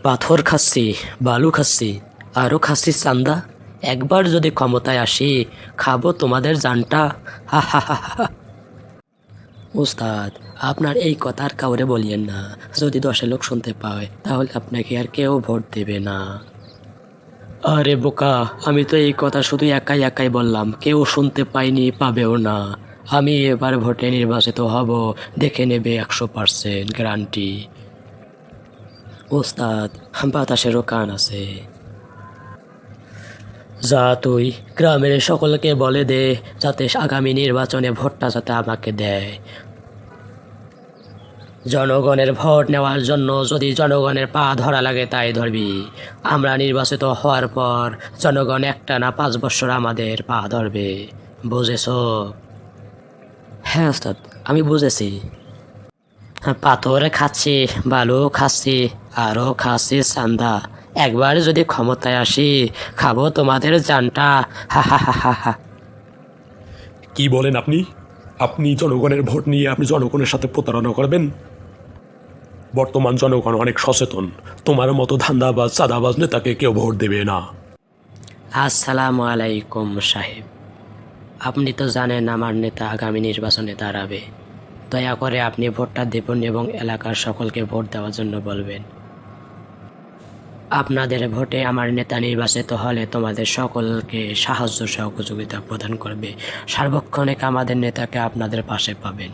পাথর খাচ্ছি, বালু খাচ্ছি, আরও খাচ্ছি চান্দা। একবার যদি ক্ষমতায় আসি, খাবো তোমাদের জানটা। হা হা হা হা। উস্তাদ, আপনার এই কথা আর কাউরে বলিয়েন না। যদি 10 লোক শুনতে পায় তাহলে আপনাকে আর কেউ ভোট দেবে না। আরে বোকা, আমি তো এই কথা শুধু একাই একাই বললাম, কেউ শুনতে পায়নি, পাবেও না। আমি এবার ভোটে নির্বাচিত হব, দেখে নেবে 100% গ্যারান্টি। ওস্তাদ, বাতাসেরও কান আছে। যা তুই গ্রামের সকলকে বলে দে যাতে আগামী নির্বাচনে ভোটটা যাতে আমাকে দেয়। জনগণের ভোট নেওয়ার জন্য যদি জনগণের পা ধরা লাগে তাই ধরবি। আমরা নির্বাচিত হওয়ার পর জনগণ একটানা 5 বছর আমাদের পা ধরবে, বুঝেছো? হ্যাঁ ওস্তাদ, আমি বুঝেছি। পাথর খাচ্ছি, বালু খাচ্ছি, আরও খাচ্ছি চান্দা। একবার যদি ক্ষমতায় আসি, খাবো তোমাদের জানটা। হা হা হা হা হা। কি বলেন আপনি? আপনি জনগণের ভোট নিয়ে আপনি জনগণের সাথে প্রতারণা করবেন? বর্তমান জনগণ অনেক সচেতন। তোমার মতো ধান্দাবাজ চাঁদাবাজ নেতাকে কেউ ভোট দেবে না। আসসালামু আলাইকুম সাহেব। আপনি তো জানেন আমার নেতা আগামী নির্বাচনে দাঁড়াবে। দয়া করে আপনি ভোটটা দেবেন এবং এলাকার সকলকে ভোট দেওয়ার জন্য বলবেন। আপনাদের ভোটে আমার নেতা নির্বাচিত হলে তোমাদের সকলকে সাহায্য সহযোগিতা প্রদান করবে। সার্বক্ষণিক আমাদের নেতাকে আপনাদের পাশে পাবেন।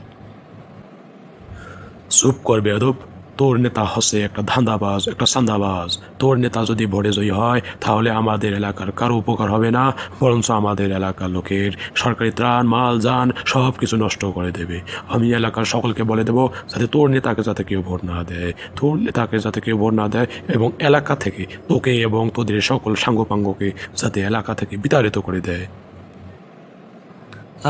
চুপ করবে বেয়াদব। তোর নেতা হচ্ছে একটা ধান্দাবাজ, একটা চাঁদাবাজ। তোর নেতা যদি ভোটে জয়ী হয় তাহলে আমাদের এলাকার কারো উপকার হবে না, বরঞ্চ আমাদের এলাকার লোকের সরকারি ত্রাণ, মাল, যান সব কিছু নষ্ট করে দেবে। আমি এলাকার সকলকে বলে দেবো যাতে তোর নেতাকে যাতে কেউ ভোট না দেয়, তোর নেতাকে যাতে কেউ ভোট না দেয়, এবং এলাকা থেকে তোকে এবং তোদের সকল সাঙ্গপাঙ্গকে যাতে এলাকা থেকে বিতাড়িত করে দেয়।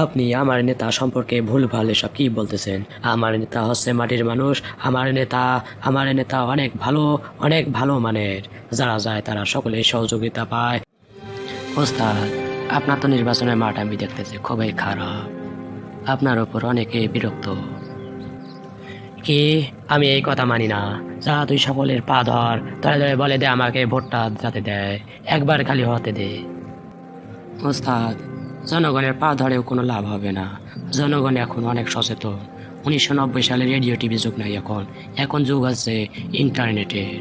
আপনি আমার নেতা সম্পর্কে ভুলভাল এসব কি বলতেছেন? আমার নেতা হচ্ছে মাটির মানুষ। আমার নেতা অনেক ভালো মানের। যারা যায় তারা সকলে সহযোগিতা পায়। ওস্তাদ, আপনার তো নির্বাচনের মাঠ আমি দেখতেছি খুবই খারাপ। আপনার ওপর অনেকে বিরক্ত। কি? আমি এই কথা মানি না। যা তুই সকলের পা ধর, ধরে ধরে বলে দে আমাকে ভোটটা যাতে দেয়, একবার খালি হতে দে। ওস্তাদ, জনগণের পা ধরেও কোনো লাভ হবে না। জনগণ এখন অনেক সচেতন। 1990 সালে রেডিও টিভি যুগ নাই, এখন যুগ আছে ইন্টারনেটের।